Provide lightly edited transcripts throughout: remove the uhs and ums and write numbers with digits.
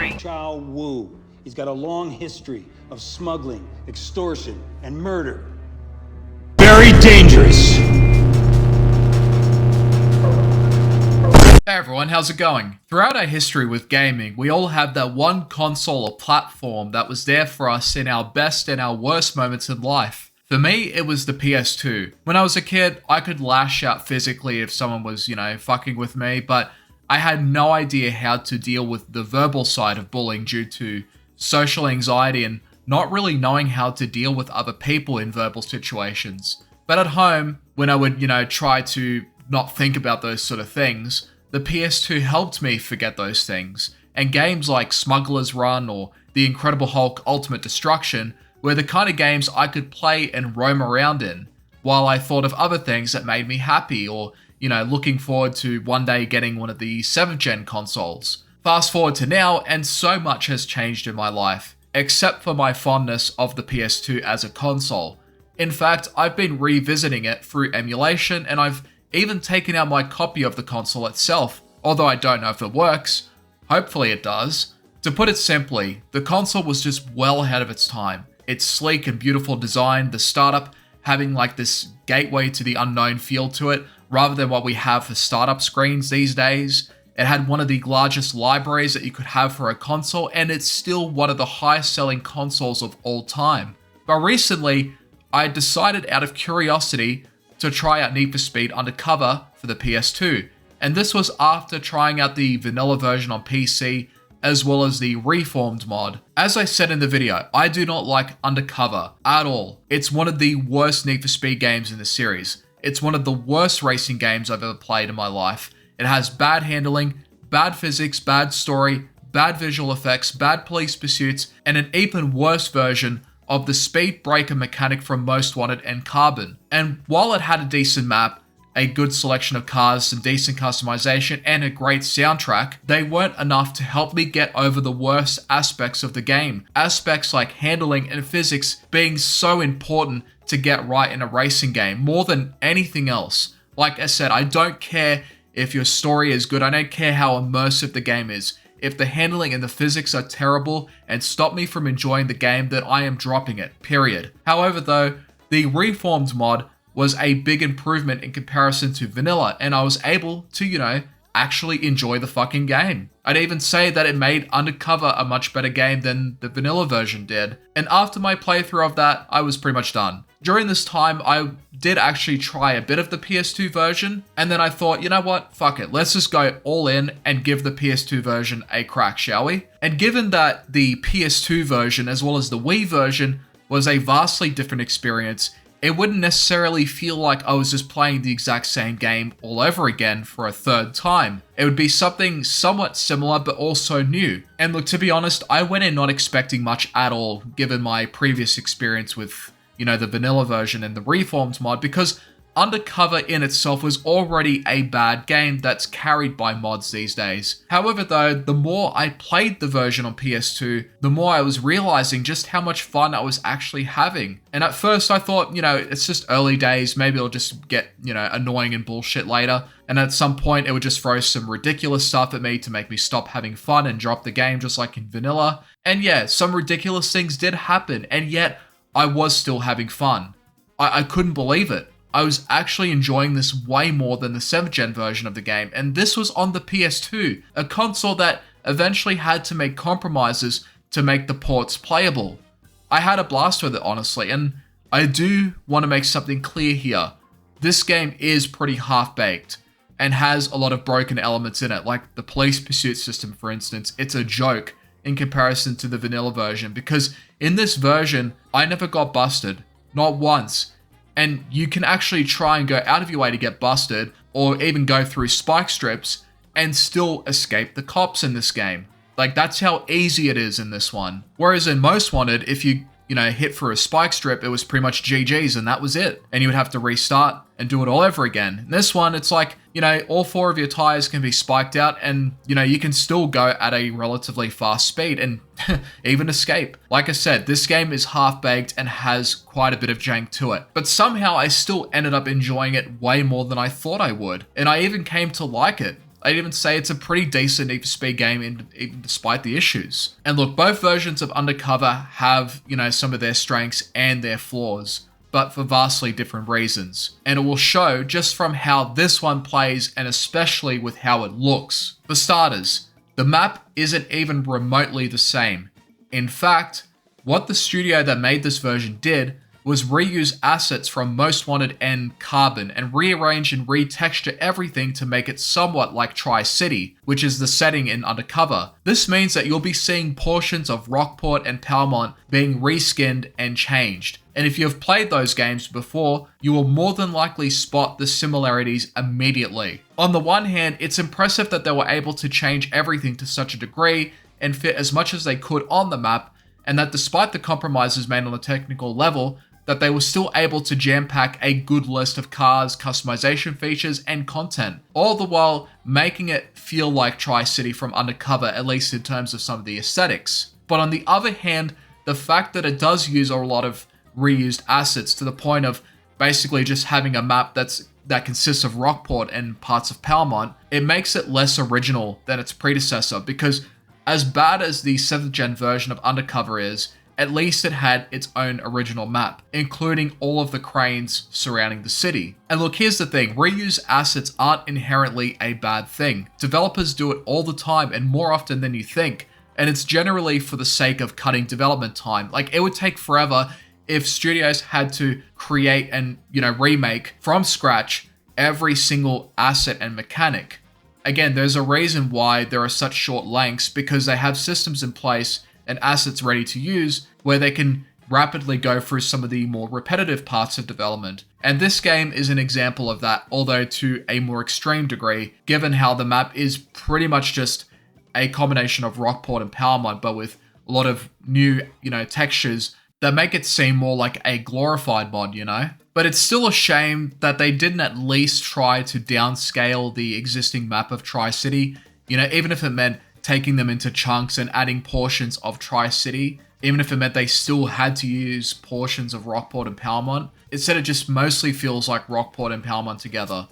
delivering. Chow Wu. He's got a long history of smuggling, extortion, and murder. Very dangerous. Hey everyone, how's it going? Throughout our history with gaming, we all have that one console or platform that was there for us in our best and our worst moments in life. For me, it was the PS2. When I was a kid, I could lash out physically if someone was, fucking with me, but I had no idea how to deal with the verbal side of bullying due to social anxiety and not really knowing how to deal with other people in verbal situations. But at home, when I would, try to not think about those sort of things, the PS2 helped me forget those things. And games like Smuggler's Run or The Incredible Hulk Ultimate Destruction were the kind of games I could play and roam around in, while I thought of other things that made me happy or, looking forward to one day getting one of the 7th gen consoles. Fast forward to now, and so much has changed in my life, except for my fondness of the PS2 as a console. In fact, I've been revisiting it through emulation, and I've even taken out my copy of the console itself, although I don't know if it works. Hopefully it does. To put it simply, the console was just well ahead of its time. Its sleek and beautiful design, the startup having like this gateway to the unknown feel to it, rather than what we have for startup screens these days. It had one of the largest libraries that you could have for a console, and it's still one of the highest selling consoles of all time. But recently, I decided out of curiosity to try out Need for Speed Undercover for the PS2, and this was after trying out the vanilla version on PC, as well as the reformed mod. As I said in the video, I do not like Undercover at all. It's one of the worst Need for Speed games in the series. It's one of the worst racing games I've ever played in my life. It has bad handling, bad physics, bad story, bad visual effects, bad police pursuits, and an even worse version of the speed breaker mechanic from Most Wanted and Carbon. And while it had a decent map, a good selection of cars, some decent customization, and a great soundtrack, they weren't enough to help me get over the worst aspects of the game. Aspects like handling and physics being so important to get right in a racing game, more than anything else. Like I said, I don't care if your story is good, I don't care how immersive the game is. If the handling and the physics are terrible and stop me from enjoying the game, then I am dropping it, period. However though, the reformed mod was a big improvement in comparison to vanilla, and I was able to, actually enjoy the fucking game. I'd even say that it made Undercover a much better game than the vanilla version did. And after my playthrough of that, I was pretty much done. During this time, I did actually try a bit of the PS2 version, and then I thought, you know what, fuck it, let's just go all in and give the PS2 version a crack, shall we? And given that the PS2 version as well as the Wii version was a vastly different experience, it wouldn't necessarily feel like I was just playing the exact same game all over again for a third time. It would be something somewhat similar but also new. And look, to be honest, I went in not expecting much at all given my previous experience with, the vanilla version and the reformed mod, because Undercover in itself was already a bad game that's carried by mods these days. However though, the more I played the version on PS2, the more I was realizing just how much fun I was actually having. And at first I thought, it's just early days, maybe it'll just get, annoying and bullshit later. And at some point it would just throw some ridiculous stuff at me to make me stop having fun and drop the game just like in vanilla. And yeah, some ridiculous things did happen, and yet I was still having fun. I couldn't believe it. I was actually enjoying this way more than the 7th gen version of the game, and this was on the PS2, a console that eventually had to make compromises to make the ports playable. I had a blast with it, honestly, and I do want to make something clear here. This game is pretty half-baked, and has a lot of broken elements in it, like the police pursuit system, for instance. It's a joke in comparison to the vanilla version, because in this version, I never got busted, not once. And you can actually try and go out of your way to get busted, or even go through spike strips, and still escape the cops in this game. Like, that's how easy it is in this one. Whereas in Most Wanted, if you, hit for a spike strip, it was pretty much GG's and that was it. And you would have to restart and do it all over again. In this one, it's like, all 4 of your tires can be spiked out and, you can still go at a relatively fast speed and even escape. Like I said, this game is half-baked and has quite a bit of jank to it. But somehow I still ended up enjoying it way more than I thought I would. And I even came to like it. I'd even say it's a pretty decent Need for Speed game even despite the issues. And look, both versions of Undercover have, some of their strengths and their flaws, but for vastly different reasons. And it will show just from how this one plays and especially with how it looks. For starters, the map isn't even remotely the same. In fact, what the studio that made this version did was reuse assets from Most Wanted and Carbon and rearrange and retexture everything to make it somewhat like Tri-City, which is the setting in Undercover. This means that you'll be seeing portions of Rockport and Palmont being reskinned and changed. And if you've played those games before, you will more than likely spot the similarities immediately. On the one hand, it's impressive that they were able to change everything to such a degree and fit as much as they could on the map, and that despite the compromises made on the technical level, that they were still able to jam-pack a good list of cars, customization features, and content, all the while making it feel like Tri-City from Undercover, at least in terms of some of the aesthetics. But on the other hand, the fact that it does use a lot of reused assets to the point of basically just having a map that consists of Rockport and parts of Palmont, it makes it less original than its predecessor, because as bad as the 7th gen version of Undercover is, at least it had its own original map, including all of the cranes surrounding the city. And look, here's the thing, reused assets aren't inherently a bad thing. Developers do it all the time and more often than you think, and it's generally for the sake of cutting development time. Like, it would take forever if studios had to create and, remake from scratch every single asset and mechanic. Again, there's a reason why there are such short lengths, because they have systems in place and assets ready to use where they can rapidly go through some of the more repetitive parts of development. And this game is an example of that, although to a more extreme degree, given how the map is pretty much just a combination of Rockport and Palmont, but with a lot of new, textures that make it seem more like a glorified mod, But it's still a shame that they didn't at least try to downscale the existing map of Tri-City, even if it meant taking them into chunks and adding portions of Tri-City, even if it meant they still had to use portions of Rockport and Palmont. Instead, it just mostly feels like Rockport and Palmont together,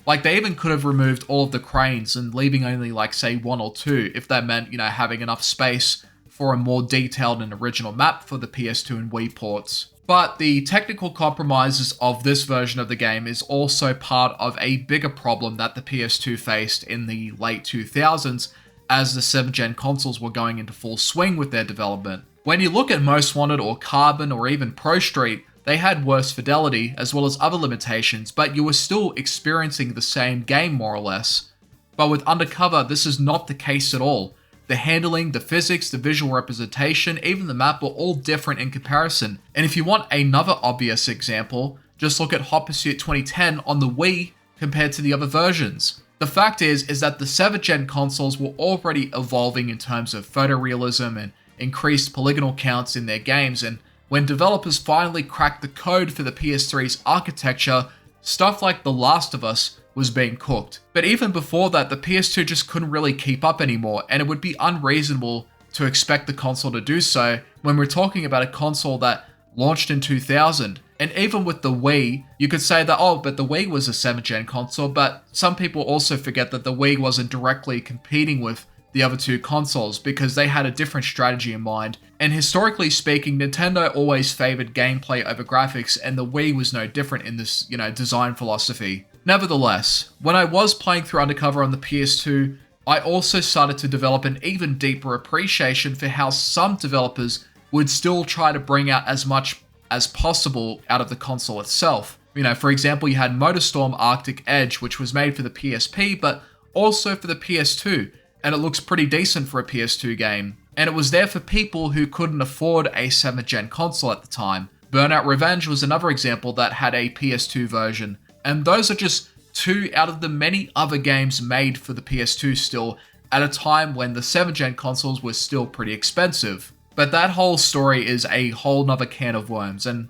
Like, they even could have removed all of the cranes and leaving only, say, one or two, if that meant, having enough space for a more detailed and original map for the PS2 and Wii ports. But the technical compromises of this version of the game is also part of a bigger problem that the PS2 faced in the late 2000s, as the 7th gen consoles were going into full swing with their development. When you look at Most Wanted or Carbon or even Pro Street, they had worse fidelity as well as other limitations, but you were still experiencing the same game more or less. But with Undercover, this is not the case at all. The handling, the physics, the visual representation, even the map were all different in comparison. And if you want another obvious example, just look at Hot Pursuit 2010 on the Wii compared to the other versions. The fact is that the 7th gen consoles were already evolving in terms of photorealism and increased polygonal counts in their games, and when developers finally cracked the code for the PS3's architecture, stuff like The Last of Us was being cooked. But even before that, the PS2 just couldn't really keep up anymore, and it would be unreasonable to expect the console to do so when we're talking about a console that launched in 2000. And even with the Wii, you could say that, but the Wii was a 7th gen console, but some people also forget that the Wii wasn't directly competing with the other two consoles because they had a different strategy in mind. And historically speaking, Nintendo always favored gameplay over graphics, and the Wii was no different in this, design philosophy. Nevertheless, when I was playing through Undercover on the PS2, I also started to develop an even deeper appreciation for how some developers would still try to bring out as much as possible out of the console itself. For example, you had MotorStorm Arctic Edge, which was made for the PSP, but also for the PS2, and it looks pretty decent for a PS2 game. And it was there for people who couldn't afford a 7th gen console at the time. Burnout Revenge was another example that had a PS2 version, and those are just two out of the many other games made for the PS2 still, at a time when the 7th gen consoles were still pretty expensive. But that whole story is a whole nother can of worms, and,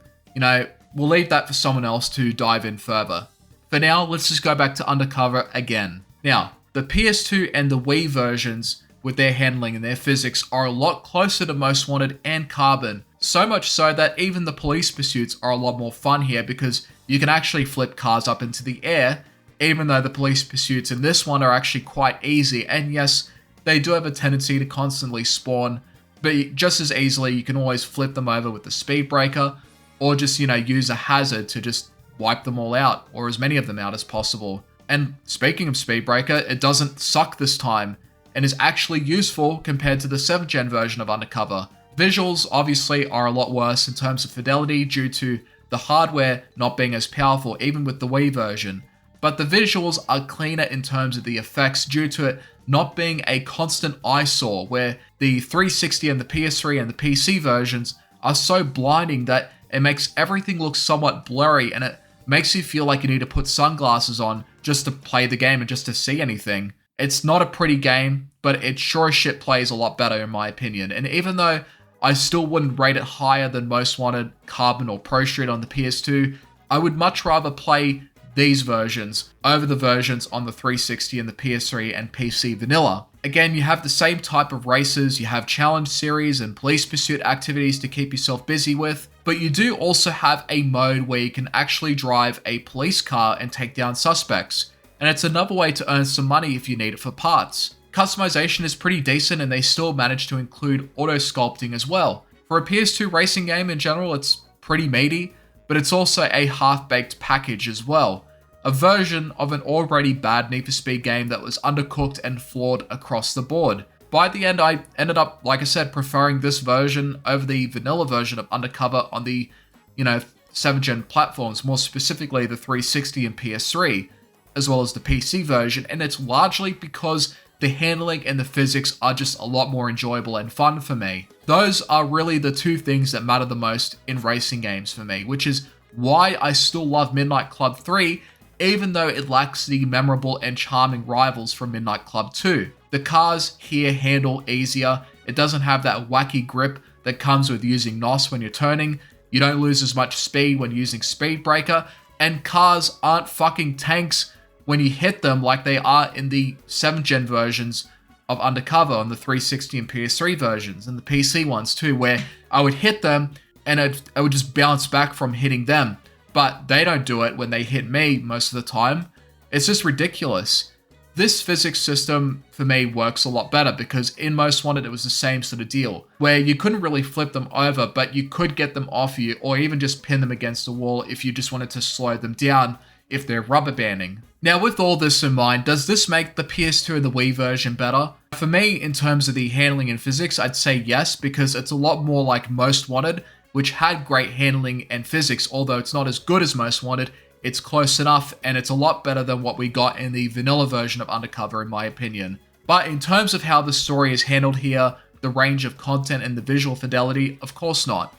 we'll leave that for someone else to dive in further. For now, let's just go back to Undercover again. Now, the PS2 and the Wii versions, with their handling and their physics, are a lot closer to Most Wanted and Carbon, so much so that even the police pursuits are a lot more fun here because you can actually flip cars up into the air, even though the police pursuits in this one are actually quite easy. And yes, they do have a tendency to constantly spawn, but just as easily you can always flip them over with the speed breaker, or just, use a hazard to just wipe them all out, or as many of them out as possible. And speaking of speed breaker, it doesn't suck this time, and is actually useful compared to the 7th gen version of Undercover. Visuals obviously are a lot worse in terms of fidelity due to the hardware not being as powerful even with the Wii version, but the visuals are cleaner in terms of the effects due to it not being a constant eyesore, where the 360 and the PS3 and the PC versions are so blinding that it makes everything look somewhat blurry, and it makes you feel like you need to put sunglasses on just to play the game and just to see anything. It's not a pretty game, but it sure as shit plays a lot better in my opinion. And even though I still wouldn't rate it higher than Most Wanted, Carbon, or Pro Street on the PS2, I would much rather play these versions over the versions on the 360 and the PS3 and PC vanilla. Again, you have the same type of races, you have challenge series and police pursuit activities to keep yourself busy with, but you do also have a mode where you can actually drive a police car and take down suspects, and it's another way to earn some money if you need it for parts. Customization is pretty decent, and they still manage to include auto sculpting as well. For a PS2 racing game in general, it's pretty meaty, but it's also a half-baked package as well. A version of an already bad Need for Speed game that was undercooked and flawed across the board. By the end, I ended up, like I said, preferring this version over the vanilla version of Undercover on the, 7th gen platforms, more specifically the 360 and PS3, as well as the PC version, and it's largely because the handling and the physics are just a lot more enjoyable and fun for me. Those are really the two things that matter the most in racing games for me, which is why I still love Midnight Club 3, even though it lacks the memorable and charming rivals from Midnight Club 2. The cars here handle easier, it doesn't have that wacky grip that comes with using NOS when you're turning, you don't lose as much speed when using Speed Breaker, and cars aren't fucking tanks when you hit them like they are in the 7th gen versions of Undercover on the 360 and PS3 versions, and the PC ones too, where I would hit them and I would just bounce back from hitting them. But they don't do it when they hit me most of the time. It's just ridiculous. This physics system for me works a lot better because in Most Wanted it was the same sort of deal, where you couldn't really flip them over, but you could get them off you or even just pin them against a wall if you just wanted to slow them down if they're rubber banding. Now with all this in mind, does this make the PS2 and the Wii version better? For me, in terms of the handling and physics, I'd say yes, because it's a lot more like Most Wanted, which had great handling and physics, although it's not as good as Most Wanted, it's close enough, and it's a lot better than what we got in the vanilla version of Undercover in my opinion. But in terms of how the story is handled here, the range of content and the visual fidelity, of course not.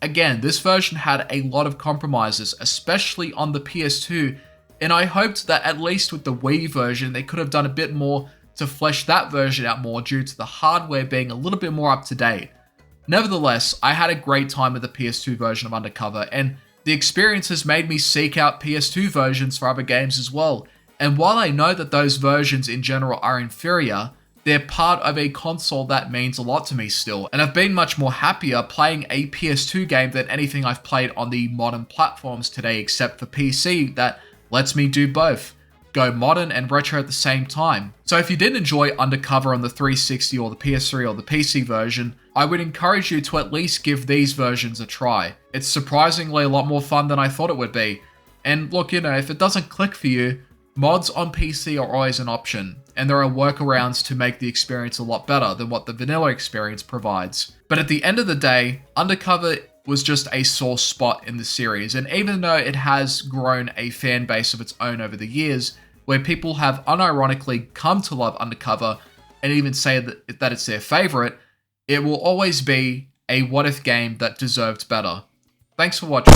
Again, this version had a lot of compromises, especially on the PS2, and I hoped that at least with the Wii version they could have done a bit more to flesh that version out more due to the hardware being a little bit more up to date. Nevertheless, I had a great time with the PS2 version of Undercover, and the experience has made me seek out PS2 versions for other games as well. And while I know that those versions in general are inferior, they're part of a console that means a lot to me still, and I've been much more happier playing a PS2 game than anything I've played on the modern platforms today except for PC that lets me do both. Go modern and retro at the same time. So if you did enjoy Undercover on the 360 or the PS3 or the PC version, I would encourage you to at least give these versions a try. It's surprisingly a lot more fun than I thought it would be. And look, if it doesn't click for you, mods on PC are always an option, and there are workarounds to make the experience a lot better than what the vanilla experience provides. But at the end of the day, Undercover was just a sore spot in the series, and even though it has grown a fan base of its own over the years, where people have unironically come to love Undercover and even say that it's their favorite, it will always be a what if game that deserved better. Thanks for watching.